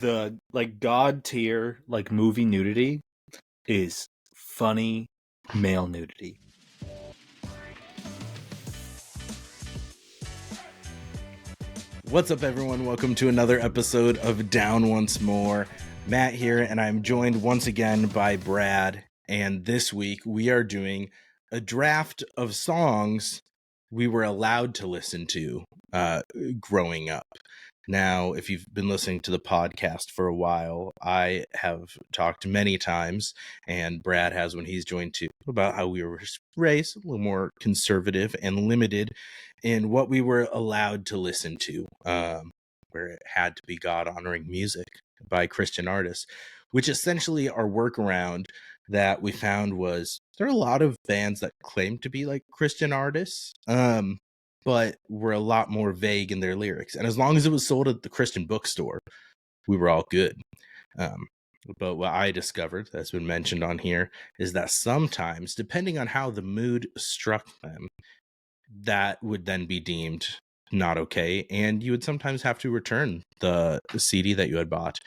the like god tier like movie nudity is funny male nudity. What's up, everyone? Welcome to another episode of Down Once More. Matt here, and I'm joined once again by Brad. And this week we are doing a draft of songs we were allowed to listen to growing up. Now, if you've been listening to the podcast for a while, I have talked many times, and Brad has when he's joined too, about how we were raised a little more conservative and limited in what we were allowed to listen to, where it had to be God-honoring music by Christian artists, which essentially our workaround that we found was there are a lot of bands that claim to be like Christian artists, but were a lot more vague in their lyrics. And as long as it was sold at the Christian bookstore, we were all good. But what I discovered, that's been mentioned on here, is that sometimes, depending on how the mood struck them, that would then be deemed not okay. And you would sometimes have to return the CD that you had bought,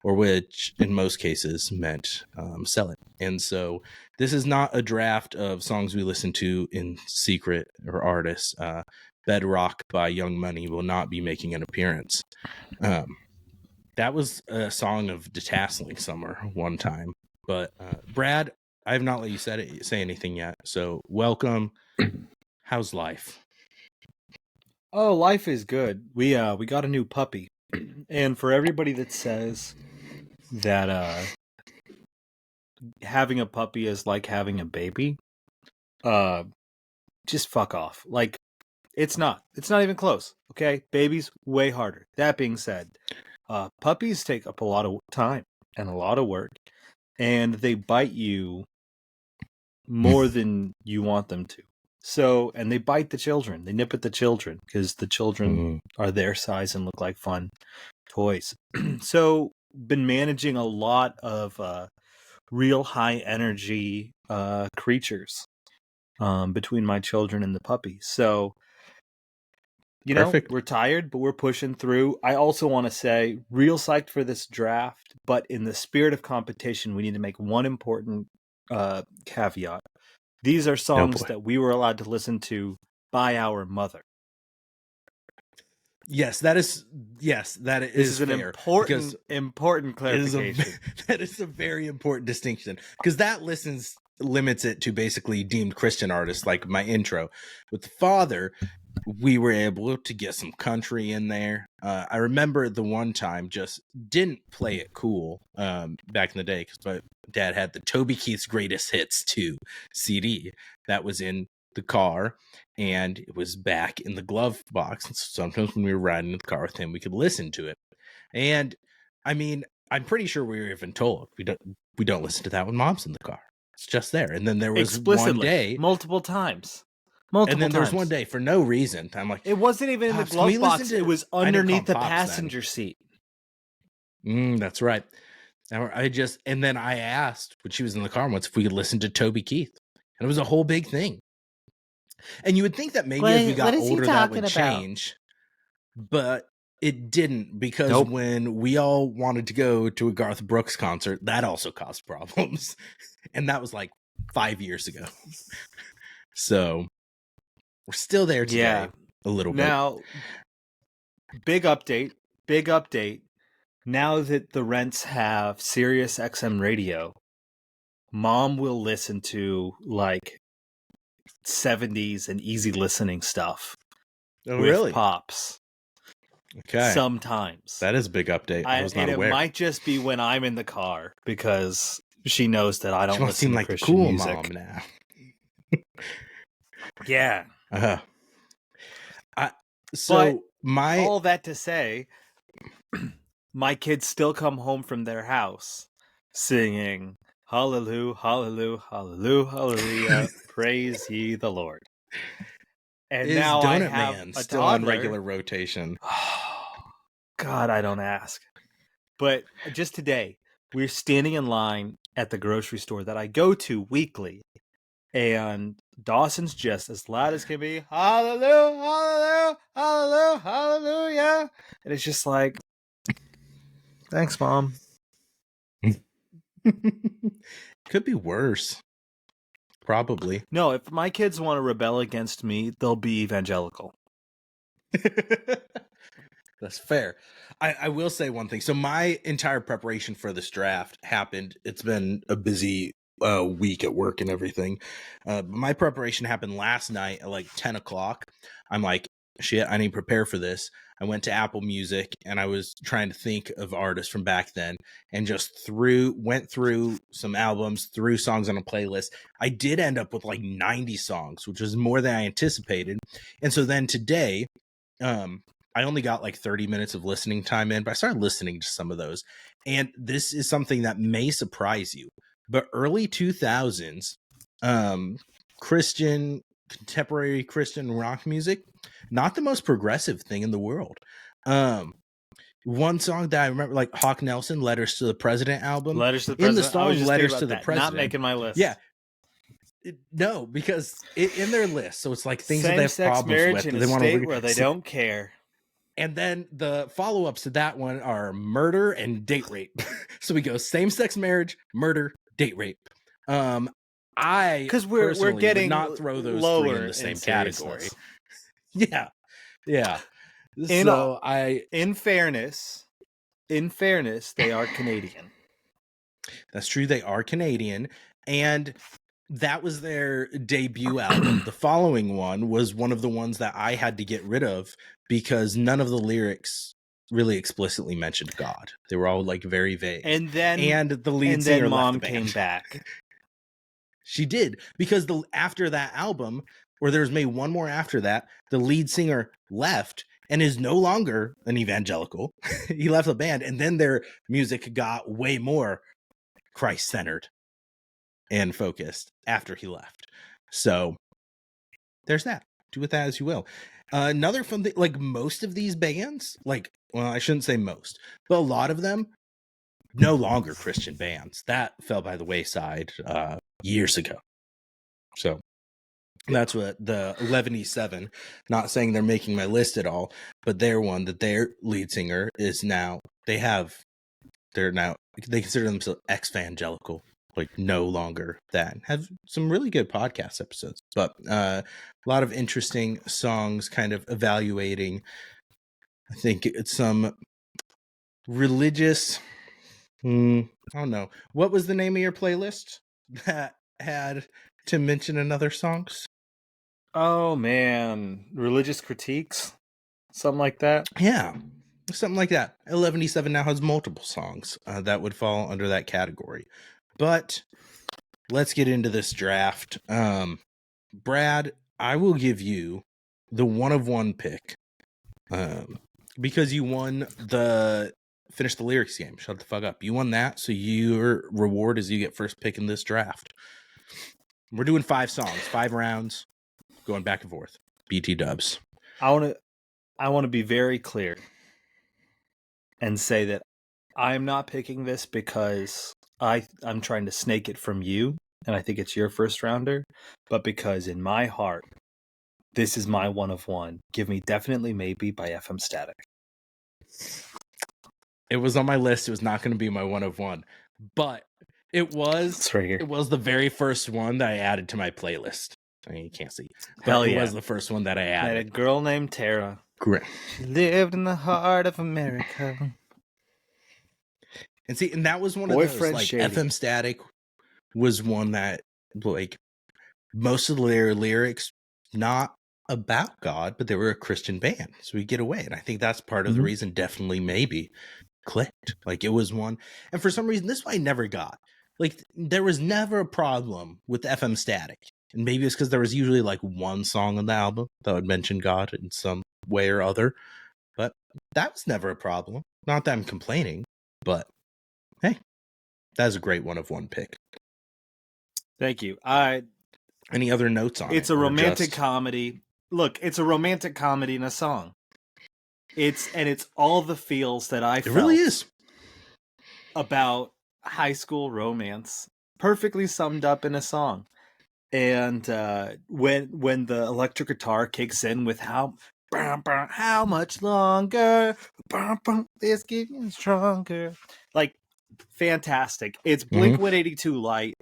or which in most cases meant sell it. And so this is not a draft of songs we listen to in secret or artists. Bedrock by Young Money will not be making an appearance. That was a song of detasseling summer one time. But Brad, I have not let you say anything yet. So welcome. How's life? Oh, life is good. We got a new puppy. And for everybody that says that having a puppy is like having a baby, just fuck off. Like, it's not even close. Okay, babies way harder. That being said, puppies take up a lot of time and a lot of work, and they bite you more than you want them to. So, and they bite the children. They nip at the children because the children are their size and look like fun toys. So, been managing a lot of real high energy creatures between my children and the puppy. So, you Perfect. know, we're tired, but we're pushing through. I also want to say, real psyched for this draft, but in the spirit of competition, we need to make one important caveat. These are songs that we were allowed to listen to by our mother. Yes, that is This is an important clarification. That is a very important distinction, because that limits it to basically deemed Christian artists, like my intro. With the father, we were able to get some country in there. I remember the one time just didn't play it cool back in the day, because my dad had the Toby Keith's Greatest Hits 2 CD that was in the car, and it was back in the glove box. And so sometimes when we were riding in the car with him, we could listen to it. And I mean, I'm pretty sure we were even told we don't listen to that when mom's in the car. It's just there. And then there was one day, multiple times. And then there's one day for no reason, I'm like, it wasn't even in the glove box. It was underneath the passenger seat. That's right. And then I asked when she was in the car once if we could listen to Toby Keith, and it was a whole big thing. And you would think that maybe as we got older that would change, but it didn't, because when we all wanted to go to a Garth Brooks concert, that also caused problems. And that was like 5 years ago. So we're still there today, a little bit. Now, big update. Now that the Rents have Sirius XM radio, Mom will listen to like 70s and easy listening stuff. Oh, with really? Pops. Okay. Sometimes. That is a big update. I was not aware. It might just be when I'm in the car, because she knows that I don't listen to like Christian the cool music. Mom now. Yeah. All that to say, my kids still come home from their house singing Hallelujah, Hallelujah, Hallelujah, Hallelujah, praise ye the Lord. And is now Donut I have Man a still toddler. on regular rotation? God, I don't ask. But just today, we're standing in line at the grocery store that I go to weekly, and Dawson's just as loud as can be, Thanks, Mom. Could be worse. Probably. No, if my kids want to rebel against me, they'll be evangelical. That's fair. I will say one thing. So my entire preparation for this draft happened. It's been a busy week at work and everything. My preparation happened last night at like 10 o'clock. I'm like, shit, I need to prepare for this. I went to Apple Music and I was trying to think of artists from back then and just went through some albums, threw songs on a playlist. I did end up with like 90 songs, which was more than I anticipated. And so then today, I only got like 30 minutes of listening time in, but I started listening to some of those. And this is something that may surprise you, but early 2000s, contemporary Christian rock music, not the most progressive thing in the world. One song that I remember, like Hawk Nelson, Letters to the President album. Letters to the In President. the song Letters to the President. Not making my list. Yeah. No, because in their list, so it's like things that they have Same-sex problems marriage with. in They a want state to where they don't care. And then the follow-ups to that one are murder and date rape. So we go same-sex marriage, murder, date rape. Because we're getting would not throw those lower three in the same category. seriousness. Yeah. In fairness, they are Canadian. That's true. They are Canadian, and that was their debut album. The following one was one of the ones that I had to get rid of because none of the lyrics really explicitly mentioned God. They were all like very vague. And the lead singer Mom left the band. came back. She did, because after that album, or there was maybe one more after that, the lead singer left and is no longer an evangelical. He left the band, and then their music got way more Christ-centered and focused after he left. So there's that. Do with that as you will. Another fun thing, like most of these bands, I shouldn't say most, but a lot of them no longer Christian bands. That fell by the wayside years ago. So that's what the 11E7, not saying they're making my list at all, but they're one that their lead singer is now, they consider themselves ex-evangelical, like no longer that. Have some really good podcast episodes, but a lot of interesting songs kind of evaluating, I think it's some religious, I don't know. What was the name of your playlist that had to mention another songs? Oh man, religious critiques, something like that. Yeah, something like that. 11E7 now has multiple songs that would fall under that category. But let's get into this draft. Brad, I will give you the 1 of 1 pick because you won finish the lyrics game. Shut the fuck up. You won that, so your reward is you get first pick in this draft. We're doing 5 songs, 5 rounds, going back and forth. BT dubs. I want to be very clear and say that I'm not picking this because I'm trying to snake it from you, and I think it's your first rounder, but because in my heart, this is my 1 of 1. Give me Definitely Maybe by FM Static. It was on my list. It was not going to be my 1 of 1, but it was. It's right here. It was the very first one that I added to my playlist. I mean, you can't see, but Hell it yeah. was the first one that I I had a added. girl named Tara. Great. She lived in the heart of America. And see, and that was one Boyfriend of those, like, Shady. FM Static was one that, like, most of their lyrics not about God, but they were a Christian band, so we get away. And I think that's part of the reason Definitely Maybe clicked. Like, it was one, and for some reason, this one I never got. Like, there was never a problem with FM Static. And maybe it's because there was usually like one song on the album that would mention God in some way or other. But that was never a problem. Not that I'm complaining, but hey, that was a great 1 of 1 pick. Thank you. Any other notes on it? It's a romantic comedy. Look, it's a romantic comedy in a song. It's all the feels that I felt. It really is. About high school romance, perfectly summed up in a song. And when the electric guitar kicks in with how How much longer? This getting stronger. Like, fantastic. It's Blink 182 Light.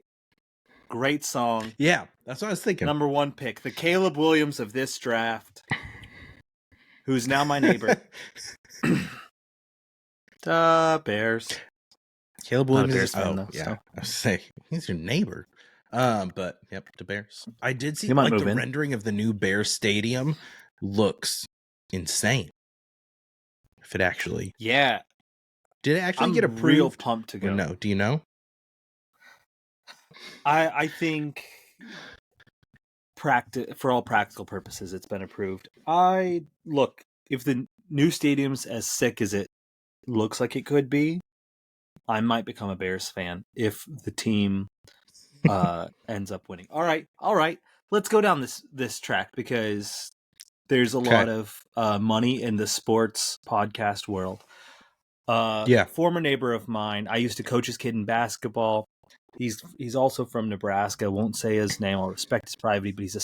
Great song. Yeah, that's what I was thinking. Number 1 pick. The Caleb Williams of this draft, who's now my neighbor. The Bears. Caleb Not a Williams. Bears fan, though. Yeah. So. I was saying he's your neighbor. But yep, the Bears. I did see He might like move the in. rendering of the new Bears stadium looks insane. If it actually, Yeah, did it actually I'm get approved? real pumped to Or go. no, do you know? I think for all practical purposes, it's been approved. Look, if the new stadium's as sick as it looks like it could be, I might become a Bears fan if the team ends up winning. All right. Let's go down this track because there's a lot of money in the sports podcast world. Yeah. Former neighbor of mine. I used to coach his kid in basketball. He's also from Nebraska. Won't say his name. I'll respect his privacy, but he's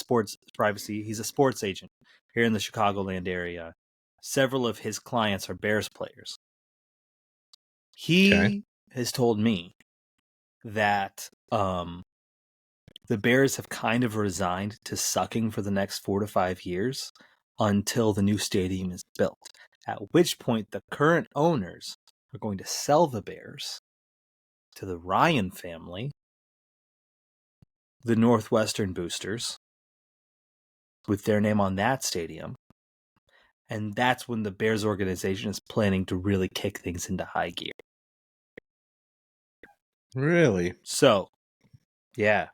a sports agent here in the Chicagoland area. Several of his clients are Bears players. He has told me that the Bears have kind of resigned to sucking for the next 4 to 5 years until the new stadium is built, at which point the current owners are going to sell the Bears to the Ryan family, the Northwestern Boosters, with their name on that stadium. And that's when the Bears organization is planning to really kick things into high gear. Really? So, yeah.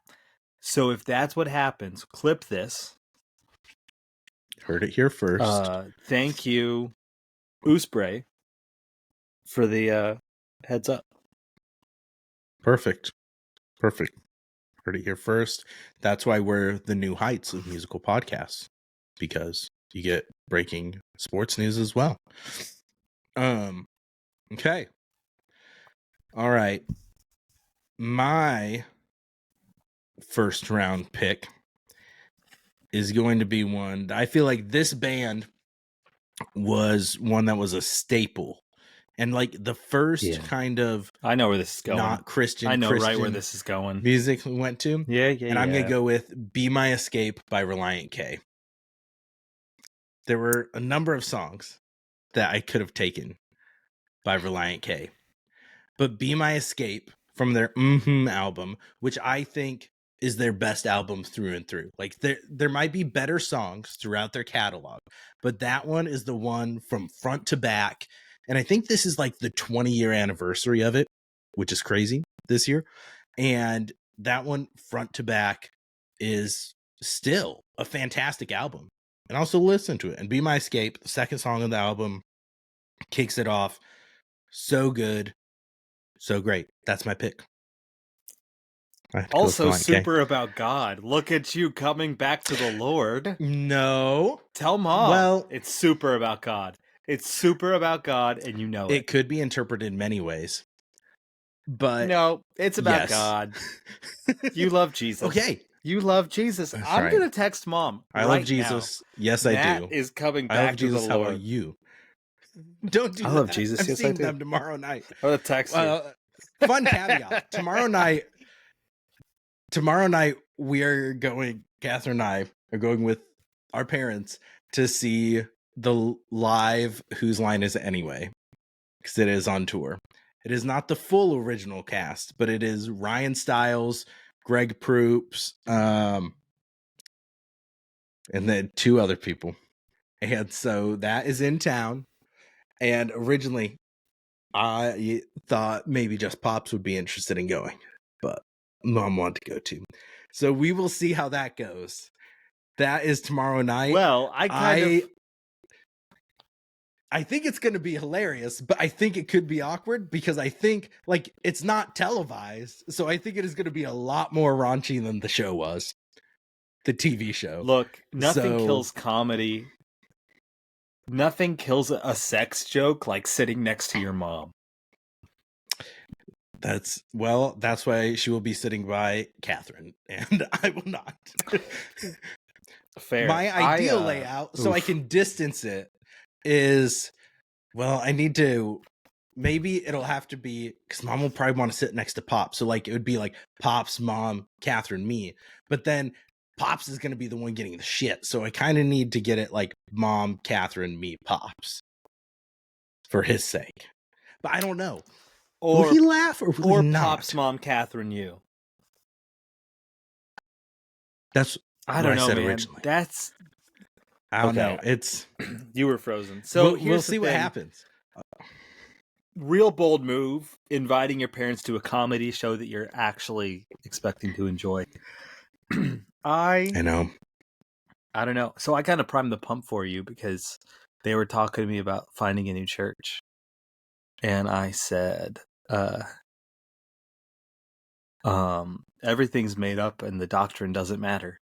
So if that's what happens, clip this. Heard it here first. Thank you, Oosprey, for the heads up. Perfect. Heard it here first. That's why we're the new heights of musical podcasts, because you get breaking sports news as well. Okay. All right. My first round pick is going to be one that I feel like this band was one that was a staple. And like the first kind of I know where this is going. Not Christian. I know Christian right where this is going. music we went to. Yeah. And I'm going to go with Be My Escape by Reliant K. There were a number of songs that I could have taken by Reliant K. But Be My Escape from their album, which I think is their best album through and through. Like there might be better songs throughout their catalog, but that one is the one from front to back. And I think this is like the 20-year anniversary of it, which is crazy this year. And that one front to back is still a fantastic album. And also listen to it. And Be My Escape, the second song of the album, kicks it off. So good. So great. That's my pick. Also super about God. Look at you coming back to the Lord. No. Tell Mom. Well, it's super about God. It's super about God, and you know it. It could be interpreted in many ways. But no, it's about God. You love Jesus. Okay. You love Jesus. That's I'm right. going to text Mom. I love Jesus. Now. Yes, Matt I do. Is coming back I love to Jesus. the How Lord. about you? Don't do that. I love Jesus. I'm yes, seeing I do. them tomorrow night. I'm going to text you. Fun caveat. Tomorrow night, we are going, Catherine and I are going with our parents to see the live Whose Line Is It Anyway? Because it is on tour. It is not the full original cast, but it is Ryan Stiles, Greg Proops, and then 2 other people. And so that is in town. And originally, I thought maybe just Pops would be interested in going, but Mom wanted to go too. So we will see how that goes. That is tomorrow night. Well, I think it's going to be hilarious, but I think it could be awkward because I think like it's not televised. So I think it is going to be a lot more raunchy than the show was. The TV show. Look, nothing kills comedy. Nothing kills a sex joke like sitting next to your mom. That's why she will be sitting by Catherine and I will not. Fair. My ideal layout, so I can distance it, is, well, I need to, maybe it'll have to be, because Mom will probably want to sit next to Pop. So like it would be like Pop's mom, Catherine, me. But then Pops is going to be the one getting the shit. So I kind of need to get it like Mom, Catherine, me, Pops, for his sake. But I don't know. Will he laugh or will he not? Pop's mom, Catherine, you. That's I don't know, said man. Originally. That's I don't know. It's you were frozen. So we'll see what happens. Real bold move, inviting your parents to a comedy show that you're actually expecting to enjoy. I know. I don't know. So I kind of primed the pump for you because they were talking to me about finding a new church. And I said, everything's made up and the doctrine doesn't matter.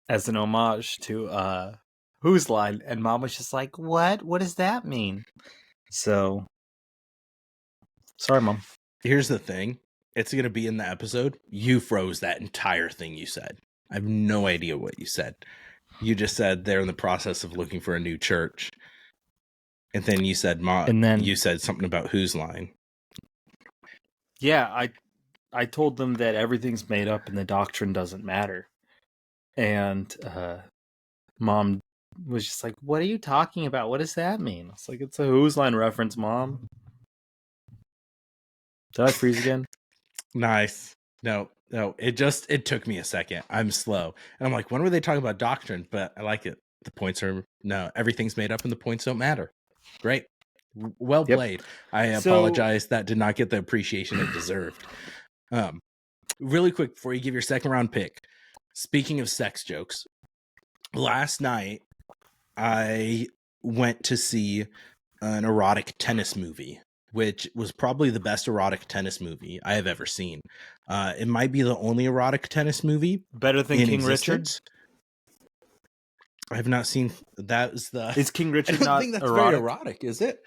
As an homage to Whose Line? And Mom was just like, what? What does that mean? So, sorry, Mom. Here's the thing. It's going to be in the episode. You froze that entire thing you said. I have no idea what you said. You just said they're in the process of looking for a new church. And then you said, and then you said something about Whose Line. Yeah, I told them that everything's made up and the doctrine doesn't matter. And Mom was just like, what are you talking about? What does that mean? I was like, it's a Whose Line reference, Mom. Did I freeze again? Nice. No, it took me a second. I'm slow. And I'm like, when were they talking about doctrine? But I like it. The points are, no, everything's made up and the points don't matter. Great. Well played. I apologize. That did not get the appreciation it deserved. Really quick, before you give your second round pick, speaking of sex jokes, last night I went to see an erotic tennis movie, which was probably the best erotic tennis movie I have ever seen. It might be the only erotic tennis movie better than King Richard. I have not seen that. Is King Richard I don't not think that's erotic? Very erotic, is it?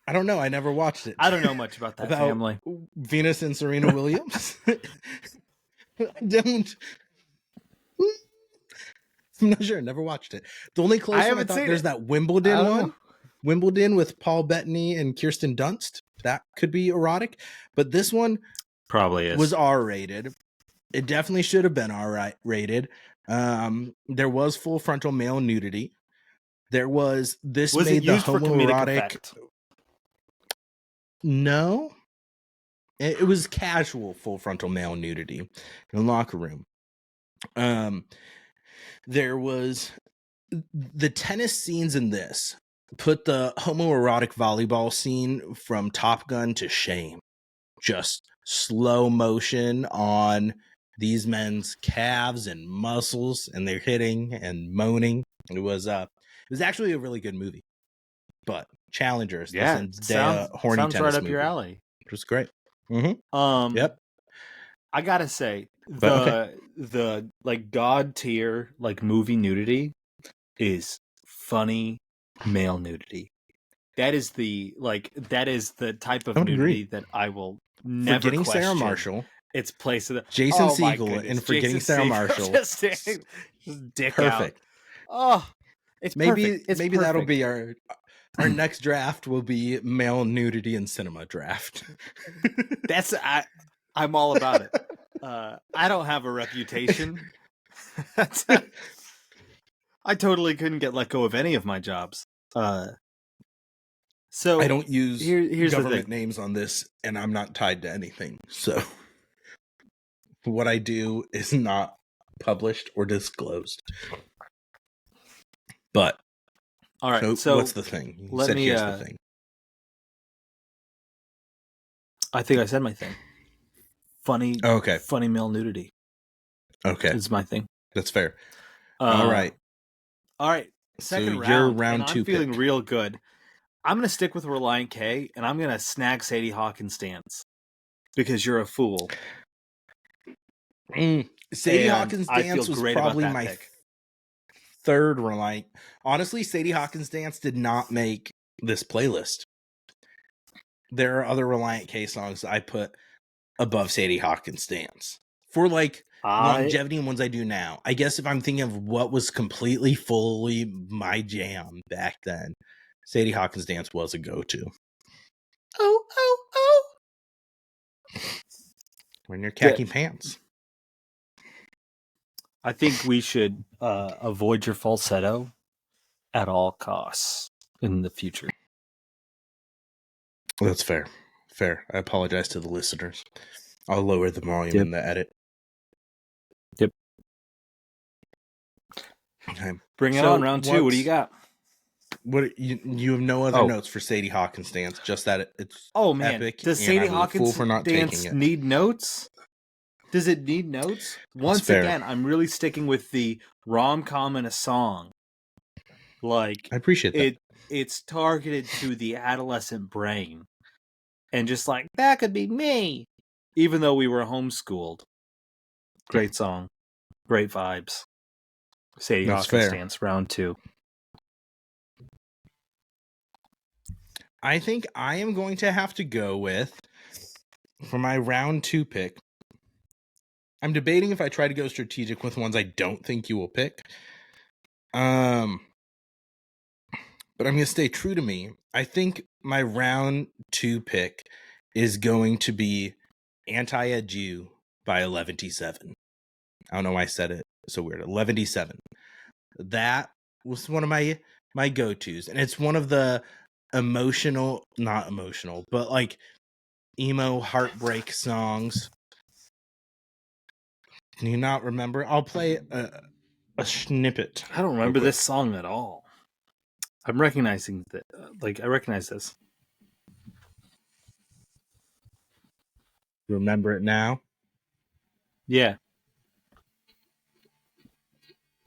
I don't know. I never watched it. I don't know much about that family. Venus and Serena Williams. I don't. I'm not sure. Never watched it. The only close one I thought there's that Wimbledon one. Wimbledon with Paul Bettany and Kirsten Dunst. That could be erotic. But this one probably is. Was R-rated. It definitely should have been R-rated. There was full frontal male nudity. There was this was made it used the homoerotic. No. It was casual full frontal male nudity in the locker room. There was the tennis scenes in this put the homoerotic volleyball scene from Top Gun to shame. Just slow motion on these men's calves and muscles, and they're hitting and moaning. It was actually a really good movie. But Challengers, yeah, sounds horny tennis right up movie. Your alley. It was great. Yep. I gotta say, the like god tier like movie nudity is funny male nudity. That is the type of nudity that I will never Forgetting question. Sarah Marshall. Its place of the Jason Segel and Forgetting Sarah Marshall. just dick perfect. Out. Oh, it's maybe perfect. Maybe that'll be our next draft will be male nudity in cinema draft. That's I'm all about it. I don't have a reputation. I totally couldn't get let go of any of my jobs. So I don't use here's government names on this, and I'm not tied to anything. So what I do is not published or disclosed. But all right. So what's the thing? You said here's the thing. I think I said my thing. Funny male nudity. Okay. Is my thing. That's fair. All right. Second round. You're round and 2 I'm feeling real good. I'm going to stick with Reliant K, and I'm going to snag Sadie Hawkins' dance. Because you're a fool. Sadie Hawkins' dance was probably my third Reliant. Honestly, Sadie Hawkins' dance did not make this playlist. There are other Reliant K songs I put above Sadie Hawkins' dance for like I longevity and ones I do now. I guess if I'm thinking of what was completely fully my jam back then, Sadie Hawkins Dance was a go-to. oh oh oh. When you're khaki pants. I think we should avoid your falsetto at all costs in the future. That's fair. Fair. I apologize to the listeners. I'll lower the volume Yep. in the edit. Yep. Okay. Bring it on, round 2. What do you got? What you have no other notes for Sadie Hawkins Dance, just that it's epic. Does Sadie Hawkins Dance need notes? Does it need notes? Once again, I'm really sticking with the rom-com in a song. Like, I appreciate that. It's targeted to the adolescent brain. And just like, that could be me. Even though we were homeschooled. Great song. Great vibes. Sadie Hawkins Dance, round 2. I think I am going to have to go with, for my round 2 pick, I'm debating if I try to go strategic with ones I don't think you will pick. But I'm going to stay true to me. I think my round 2 pick is going to be Anti-Jew by 11-7. I don't know why I said it so weird. 11-7. That was one of my go-tos. And it's one of the not emotional, but like emo heartbreak songs. Can you not remember? I'll play a snippet. I don't remember this song at all. I'm recognizing that. I recognize this. Remember it now? Yeah.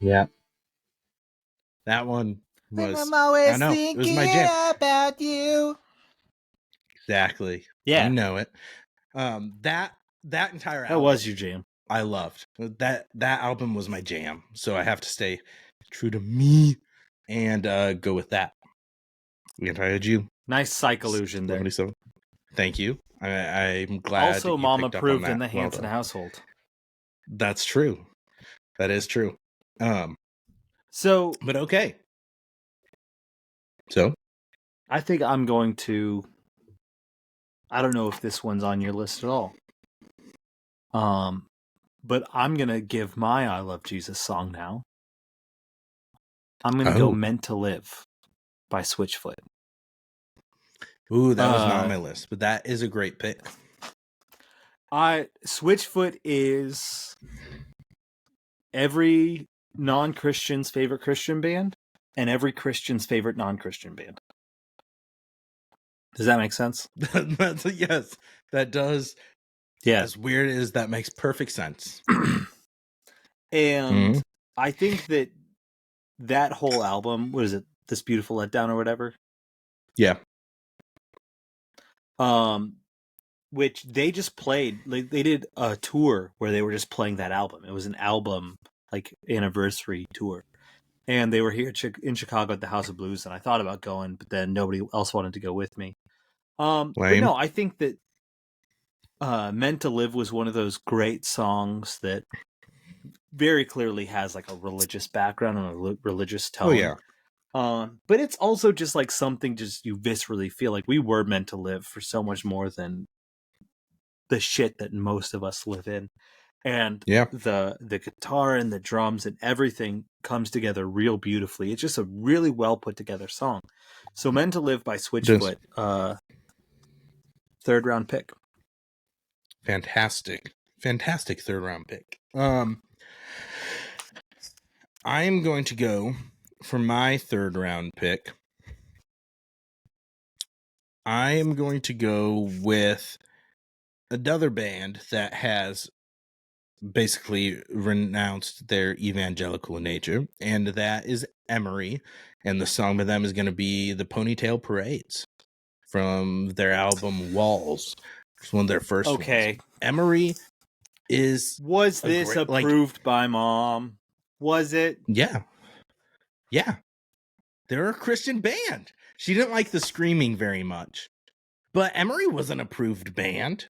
Yeah. That one was. I'm always thinking it was my jam. about you. Exactly. Yeah. You know it. That entire album. That was your jam. I loved. That album was my jam. So I have to stay true to me and go with that. Anti-Jew. Nice psych illusion there. Thank you. I'm glad. Also, Mom approved in the Hanson household. That's true. That is true. But okay. So, I think I'm going to. I don't know if this one's on your list at all. But I'm gonna give my "I Love Jesus" song now. I'm gonna go "Meant to Live" by Switchfoot. Ooh, that was not on my list, but that is a great pick. Switchfoot is every non-Christian's favorite Christian band and every Christian's favorite non-Christian band. Does that make sense? Yes, that does. Yeah. As weird as that makes perfect sense. And I think that whole album, what is it? This Beautiful Letdown or whatever? Yeah. Which they just played, they did a tour where they were just playing that album. It was an album, anniversary tour. And they were here in Chicago at the House of Blues, and I thought about going, but then nobody else wanted to go with me. But no, I think that Meant to Live was one of those great songs that very clearly has a religious background and a religious tone. Oh, yeah. But it's also just something just you viscerally feel like we were meant to live for so much more than the shit that most of us live in. And the guitar and the drums and everything comes together real beautifully. It's just a really well put together song. So Meant to Live by Switchfoot, 3rd round pick. Fantastic 3rd round pick. I'm going to go for my 3rd round pick. I am going to go with another band that has basically renounced their evangelical nature, and that is Emery, and the song by them is going to be The Ponytail Parades from their album Walls. It's one of their first ones. Emery was this approved by Mom? Was it? Yeah. They're a Christian band. She didn't like the screaming very much, but Emery was an approved band.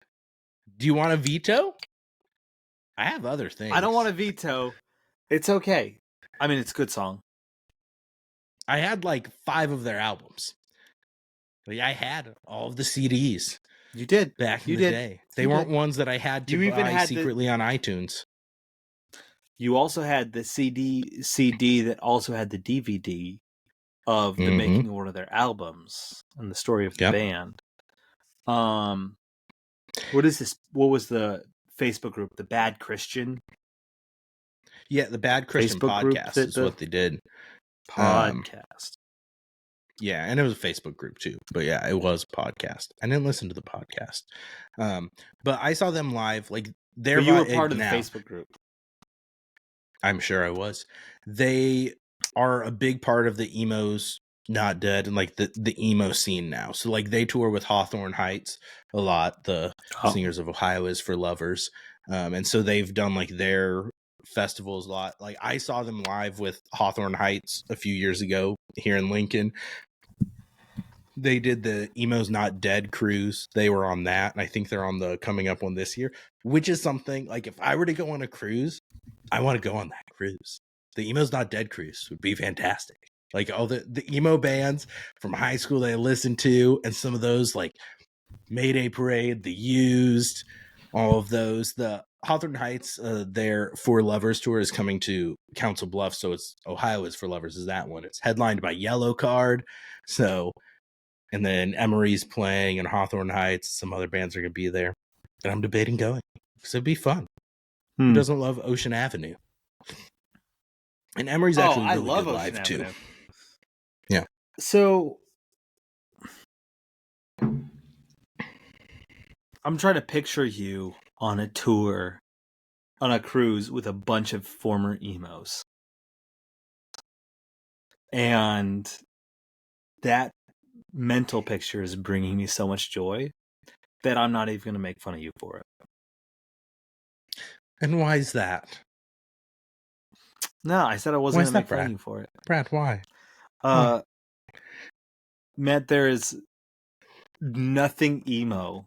Do you want a veto? I have other things. I don't want to veto. It's okay. I mean, it's a good song. I had like 5 of their albums. Like, I had all of the CDs. You did. Back in You the did. day. They You weren't did. ones that I had to You even buy had secretly on iTunes. You also had the CD that also had the DVD of the Mm-hmm. making of one of their albums and the story of the Yep. band. What is this? What was the Facebook group? The Bad Christian Yeah, the Bad Christian Facebook group podcast that is the what they did. podcast. Yeah, and it was a Facebook group too. But yeah, it was a podcast. I didn't listen to the podcast. But I saw them live. Like, But you were part of the Facebook group. I'm sure I was. They are a big part of the Emos Not Dead and like the emo scene now. So like they tour with Hawthorne Heights a lot. The Singers of Ohio is for Lovers. And so they've done like their festivals a lot. Like I saw them live with Hawthorne Heights a few years ago here in Lincoln. They did the Emos Not Dead cruise. They were on that. And I think they're on the coming up one this year, which is something like if I were to go on a cruise, I want to go on that cruise. The Emos Not Dead cruise would be fantastic. Like all the emo bands from high school that I listened to, and some of those like Mayday Parade, The Used, all of those. The Hawthorne Heights, their For Lovers tour is coming to Council Bluffs, so it's Ohio is for Lovers is that one. It's headlined by Yellow Card, so and then Emery's playing and Hawthorne Heights. Some other bands are going to be there, and I'm debating going because it'd be fun. Who doesn't love Ocean Avenue? And Emery's actually really good live too. Yeah. So I'm trying to picture you on a tour, on a cruise with a bunch of former emos. And that mental picture is bringing me so much joy that I'm not even going to make fun of you for it. And why is that? No, I said I wasn't going to make fun of you for it. Brad, why? Matt, there is nothing emo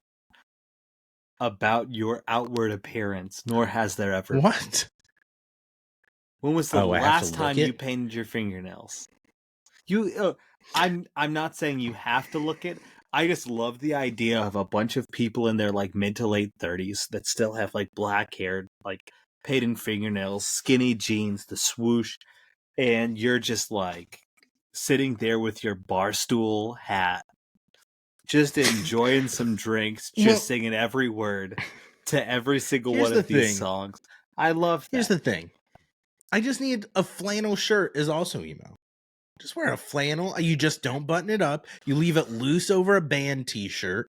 about your outward appearance, nor has there ever been. What? When was the last time you painted your fingernails? I'm not saying you have to look it. I just love the idea of a bunch of people in their like mid to late 30s that still have like black hair, like painted fingernails, skinny jeans, the swoosh, and you're just like sitting there with your bar stool hat, just enjoying some drinks, just singing every word to every single one of these songs. I love that. Here's the thing. I just need a flannel shirt is also emo. Just wear a flannel. You just don't button it up. You leave it loose over a band t-shirt.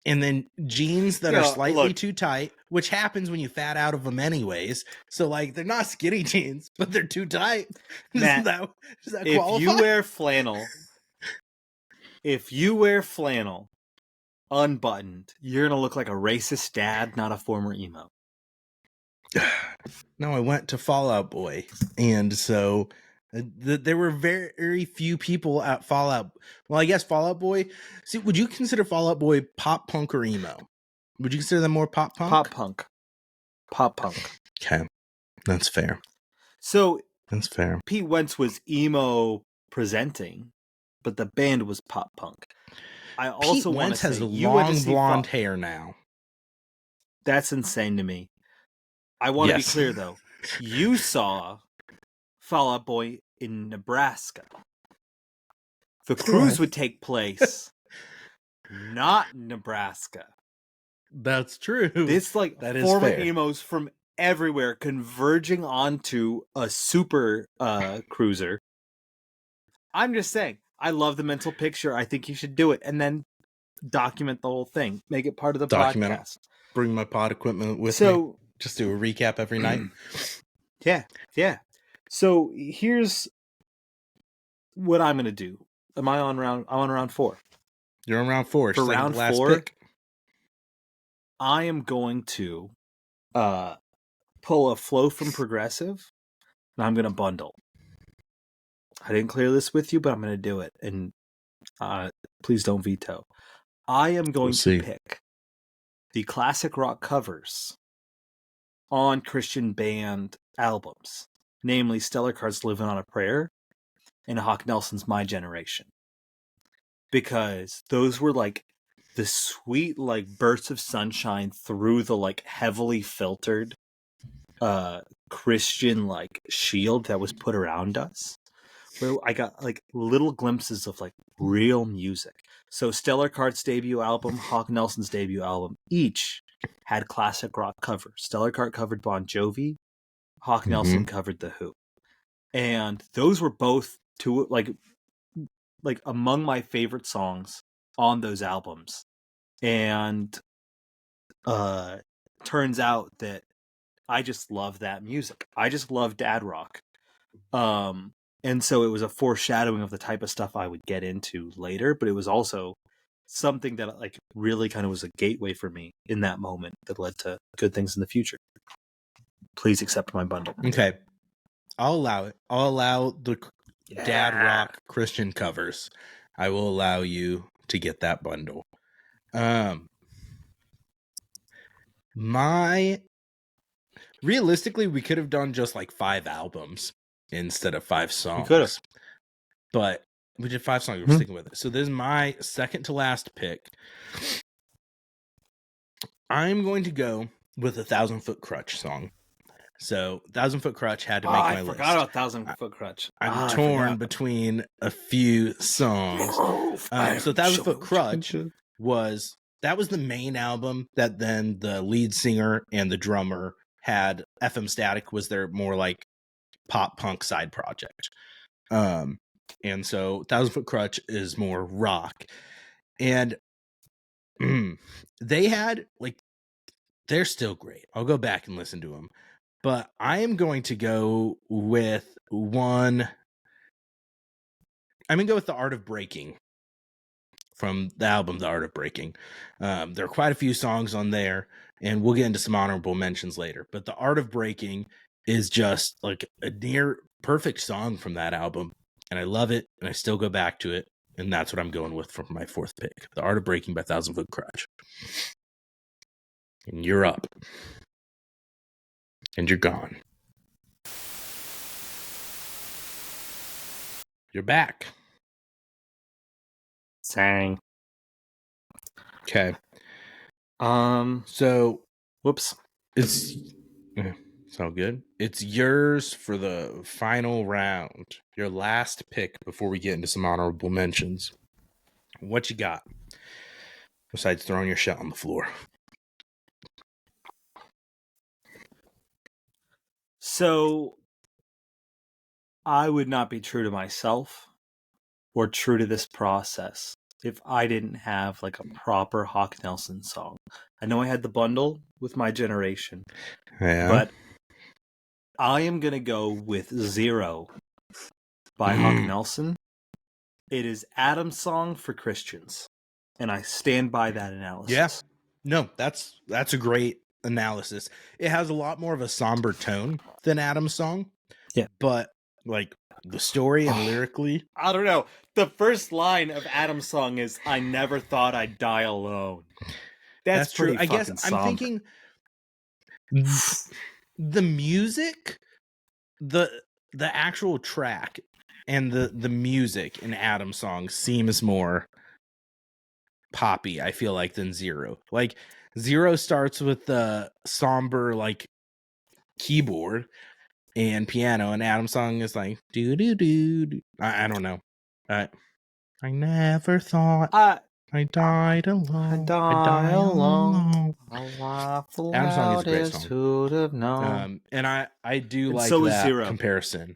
And then jeans that are slightly too tight, which happens when you fat out of them anyways. So, like, they're not skinny jeans, but they're too tight. Matt, does that if qualify? If you wear flannel unbuttoned, you're going to look like a racist dad, not a former emo. No, I went to Fall Out Boy. And so there were very few people at Fall Out. Well, I guess Fall Out Boy. See, would you consider Fall Out Boy pop punk or emo? Would you consider them more pop punk? Pop punk. Okay. That's fair. So that's fair. Pete Wentz was emo presenting, but the band was pop punk. I also Pete Wentz has long blonde hair now. That's insane to me. I want to be clear though. You saw Fall Out Boy in Nebraska. The cruise would take place not in Nebraska. That's true. It's like that former emos from everywhere converging onto a super cruiser. I'm just saying, I love the mental picture. I think you should do it and then document the whole thing. Make it part of the podcast. Bring my pod equipment with me. Just do a recap every night. Yeah. So here's what I'm going to do. I'm on round 4. You're on round 4. For round 4, pick. I am going to pull a flow from Progressive, and I'm going to bundle. I didn't clear this with you, but I'm going to do it, and please don't veto. I am going to pick the classic rock covers on Christian band albums, namely Stellar Card's Living on a Prayer and Hawk Nelson's My Generation. Because those were like the sweet like bursts of sunshine through the like heavily filtered Christian like shield that was put around us, where I got like little glimpses of like real music. So Stellar Card's debut album, Hawk Nelson's debut album, each had classic rock covers. Stellar Card covered Bon Jovi, Hawk Nelson covered The Who. And those were both two like among my favorite songs on those albums. And turns out that I just love that music. I just love dad rock. And so it was a foreshadowing of the type of stuff I would get into later, but it was also something that like really kind of was a gateway for me in that moment that led to good things in the future. Please accept my bundle. Okay. I'll allow it. I'll allow the dad rock Christian covers. I will allow you to get that bundle. Realistically, we could have done just like 5 albums instead of 5 songs. We could have. But we did 5 songs. We're sticking with it. So this is my second to last pick. I'm going to go with a 1,000 Foot Crutch song. So 1,000 Foot Crutch had to make my list. I forgot about 1,000 Foot Crutch. I'm torn between a few songs. So 1,000 Foot Crutch was the main album that then the lead singer and the drummer had. FM Static was their more like pop punk side project. And so 1,000 Foot Crutch is more rock. And they had like, they're still great. I'll go back and listen to them. But I am going to go with one. I'm going to go with The Art of Breaking from the album The Art of Breaking. There are quite a few songs on there, and we'll get into some honorable mentions later. But The Art of Breaking is just like a near perfect song from that album. And I love it, and I still go back to it. And that's what I'm going with for my 4th pick. The Art of Breaking by 1,000 Foot Crutch. And you're up. And you're gone. You're back. Sang. Okay. So whoops. It's all good. It's yours for the final round. Your last pick before we get into some honorable mentions. What you got? Besides throwing your shit on the floor. So I would not be true to myself or true to this process if I didn't have like a proper Hawk Nelson song. I know I had the bundle with My Generation, but I am going to go with Zero by Hawk Nelson. It is Adam's song for Christians, and I stand by that analysis. Yeah. No, that's a great analysis. It has a lot more of a somber tone than Adam's song. Yeah. But like the story and lyrically, I don't know. The first line of Adam's song is "I never thought I'd die alone." That's true. pretty I guess somber. I'm thinking the music, the actual track and the music in Adam's song seems more poppy, I feel like, than Zero. Like Zero starts with the somber like keyboard and piano, and Adam's song is like do do do. I don't know. I never thought I died alone. I die alone. Adam's song is a great song. And I do like so that Zero. comparison.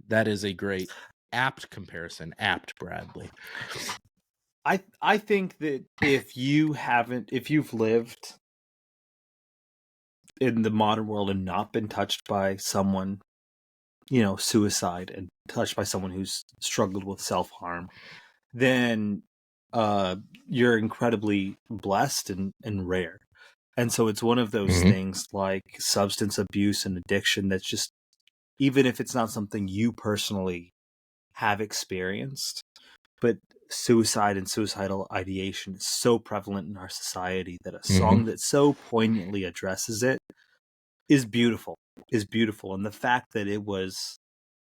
That is a great apt comparison. Apt, Bradley. I think that if you've lived in the modern world and not been touched by someone, suicide, and touched by someone who's struggled with self-harm, then you're incredibly blessed and rare. And so it's one of those things like substance abuse and addiction that's just, even if it's not something you personally have experienced, but suicide and suicidal ideation is so prevalent in our society that a song that so poignantly addresses it is beautiful. And the fact that it was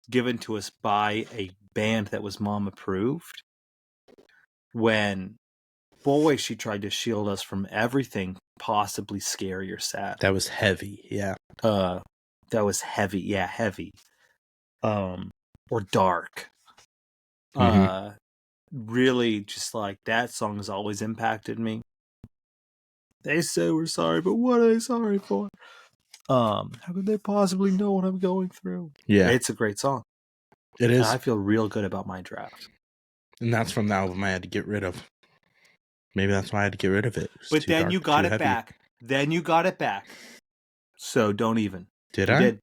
given to us by a band that was mom approved, when boy she tried to shield us from everything possibly scary or sad. That was heavy. Yeah. That was heavy. Yeah, heavy. Or dark. Mm-hmm. Really, just like that song has always impacted me. They say we're sorry, but what are they sorry for? How could they possibly know what I'm going through? Yeah, It's a great song. it And is. I feel real good about my draft. And that's from the album I had to get rid of. Maybe that's why I had to get rid of it. It was But too then dark, you got too it heavy. back. So don't even. Did You I? did.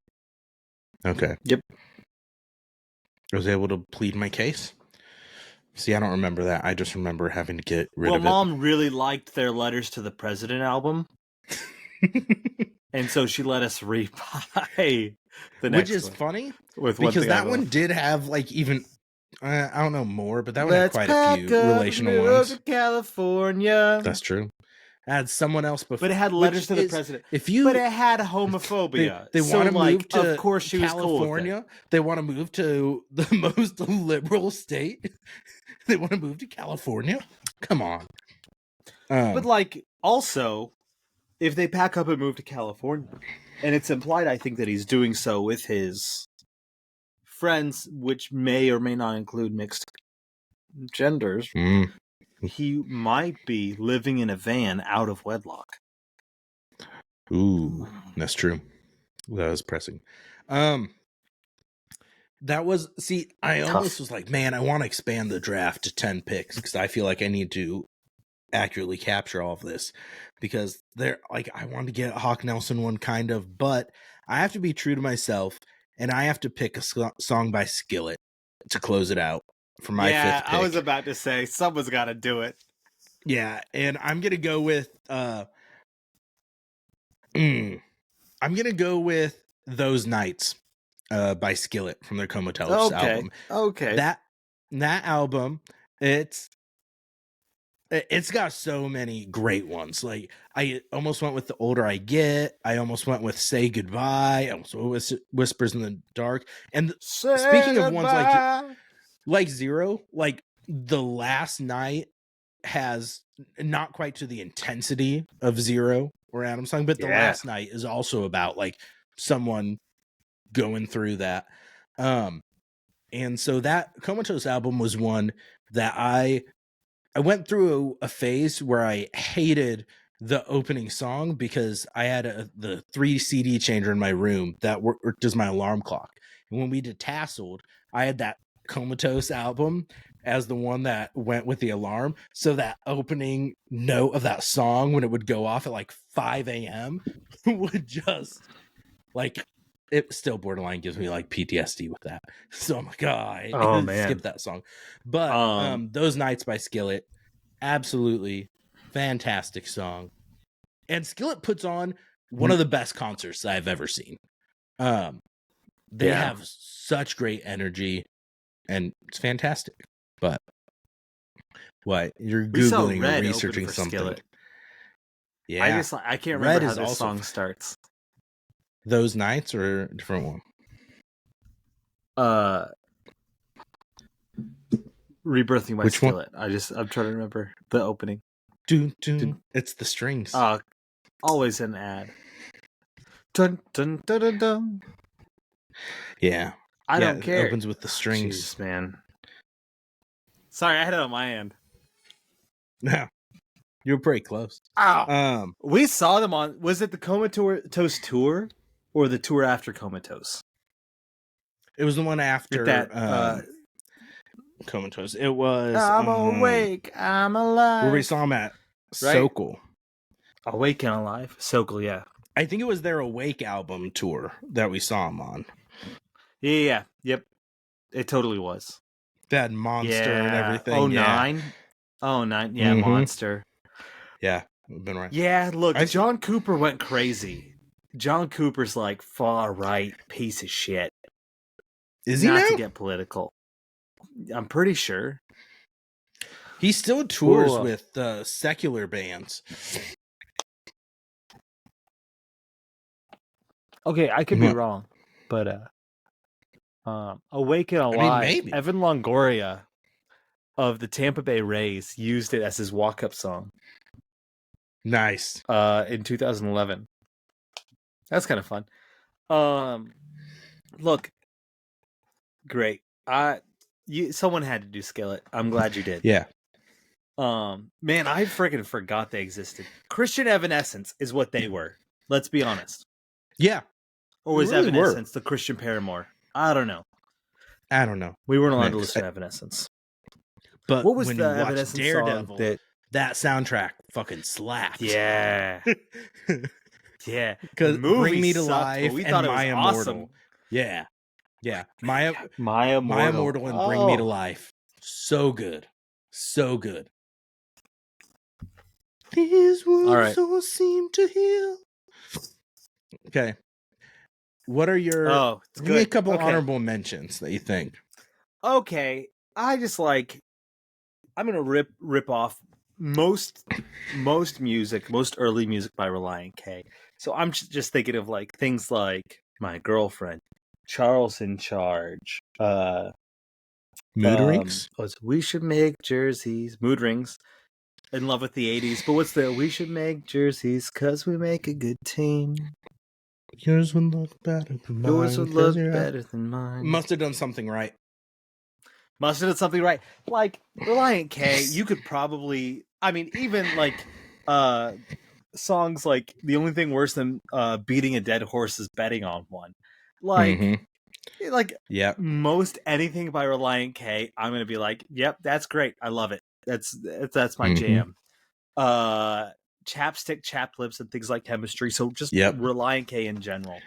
Okay. Yep. I was able to plead my case. See, I don't remember that. I just remember having to get rid of Mom really liked their Letters to the President album. it. And so she let us rebuy the next Which is one. funny With because that one did have like even I don't know more, but that one had quite a few relational ones. To California. That's true. I had someone else before, But it had Letters to the President. If you, but it had homophobia. they so want to like, move to of course, she California. was cool with it. They want to move to the most liberal state. They want to move to California. Come on. But like, also, if they pack up and move to California, and it's implied, I think, that he's doing so with his friends, which may or may not include mixed genders, he might be living in a van out of wedlock. Ooh, that's true. That was pressing. That was, see, I Tough. almost was like, man, I want to expand the draft to 10 picks because I feel like I need to accurately capture all of this, because they're like, I want to get a Hawk Nelson one kind of, but I have to be true to myself and I have to pick a song by Skillet to close it out for my fifth pick. I was about to say someone's got to do it. Yeah, and I'm gonna go with Those Nights by Skillet from their Comatose album. Okay. That album, it's got so many great ones. Like, I almost went with The Older I Get. I almost went with Say Goodbye. I almost went with Whispers in the Dark. And speaking of ones like Zero, like The Last Night has not quite to the intensity of Zero or Adam's Song, but The Last Night is also about like someone going through that. And so that Comatose album was one that I went through a phase where I hated the opening song because I had the 3 CD changer in my room that worked as my alarm clock. And when we detasseled, I had that Comatose album as the one that went with the alarm. So that opening note of that song, when it would go off at like 5 a.m., would just like, it still borderline gives me like PTSD with that. So I'm like, oh man, skip that song. But Those Nights by Skillet, absolutely fantastic song. And Skillet puts on one of the best concerts I've ever seen. They have such great energy and it's fantastic. But what? You're Googling or researching something. Skillet. Yeah. I can't remember how this song starts. Those Nights or a different one? Rebirthing by Skillet. I'm trying to remember the opening. It's the strings. Always an ad. Dun dun dun dun dun. Yeah. I don't care. It opens with the strings. Jeez, man. Sorry, I had it on my end. No. You were pretty close. Oh. We saw them on, was it the Comatose tour or the tour after Comatose? It was the one after that Comatose. It was I'm awake, I'm alive. Where we saw them at Sokol. Awake and Alive? Sokol, yeah. I think it was their Awake album tour that we saw them on. Yeah. Yep. It totally was. That Monster and everything. 09? Yeah. 09, yeah, Monster. Yeah, we've been right. Yeah, look, John Cooper went crazy. John Cooper's like far right piece of shit. Is he now? Not to get political. I'm pretty sure. He still tours with secular bands. Okay, I could be wrong, but Awake and Alive, maybe. Evan Longoria of the Tampa Bay Rays used it as his walk-up song. Nice. In 2011. That's kind of fun. Look, great. Someone had to do Skillet. I'm glad you did. Yeah. Man, I freaking forgot they existed. Christian Evanescence is what they were. Let's be honest. Yeah. Or was Evanescence the Christian Paramore? I don't know. We weren't allowed to listen to Evanescence. But what was when the you watch Evanescence Daredevil, song that soundtrack fucking slapped. Yeah. Yeah. Because Bring Me to sucked, Life we and thought My it was Immortal. awesome. Yeah. My Immortal and Bring Me to Life. So good. These wounds don't seem to heal. Okay. What are your give me a couple honorable mentions that you think? Okay. I just I'm gonna rip off most early music by Reliant K. So I'm just thinking of things like My Girlfriend, Charles in Charge, Mood Rings. We Should Make Jerseys, Mood Rings, In Love with the 80s. But what's the We Should Make Jerseys 'cause we make a good team. Yours would look better than mine. Yours would look better than mine. Must have done something right. Like Reliant K, you could probably, even songs like The Only Thing Worse Than Beating a Dead Horse is Betting on One. Most anything by Reliant K, I'm gonna be like, yep, that's great. I love it. That's my jam. Chapstick, Chapped Lips, and Things Like Chemistry. So just Reliant K in general.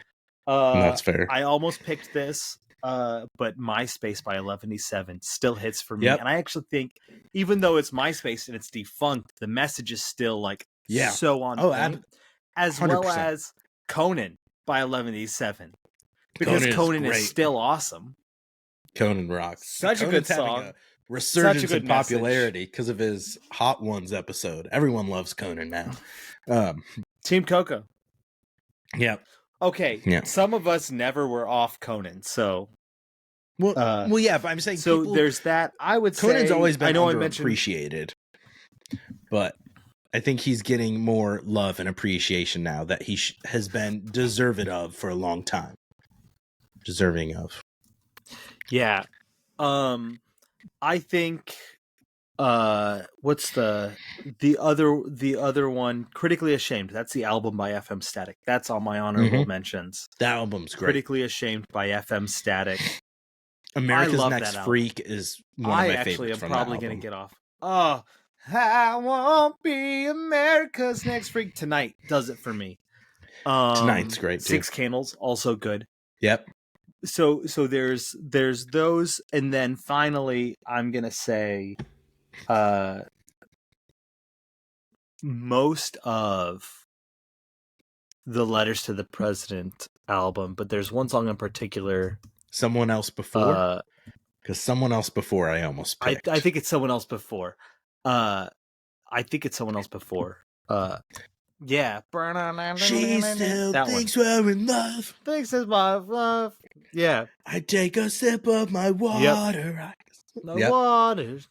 That's fair. I almost picked this, but MySpace by 11:7 still hits for me. And I actually think, even though it's MySpace and it's defunct, the message is still so on point. As 100%. Well as Conan by 11:7. Because Conan is still awesome. Conan rocks. Such a good song. A resurgence in popularity because of his Hot Ones episode. Everyone loves Conan now. Team Coco. Yep. Okay. Yeah. Some of us never were off Conan, so. But I'm saying so. There's that. I would say Conan's always been underappreciated, but I think he's getting more love and appreciation now that he has been deserving of for a long time. Yeah. I think what's the other one? Critically Ashamed. That's the album by FM Static. That's on my honorable mentions. That album's great. Critically Ashamed by FM Static. America's Next Freak is one of my favorites. I actually am probably going to get off. Oh, I won't be America's Next Freak. Tonight does it for me. Tonight's great too. Six Candles, also good. Yep. So there's those, and then finally I'm gonna say most of the Letters to the President album, but there's one song in particular. Someone Else Before? Because Someone Else Before I almost picked. I think it's Someone Else Before. Yeah. She still thinks we're in love. Thinks it's my love. Yeah. I take a sip of my water. The waters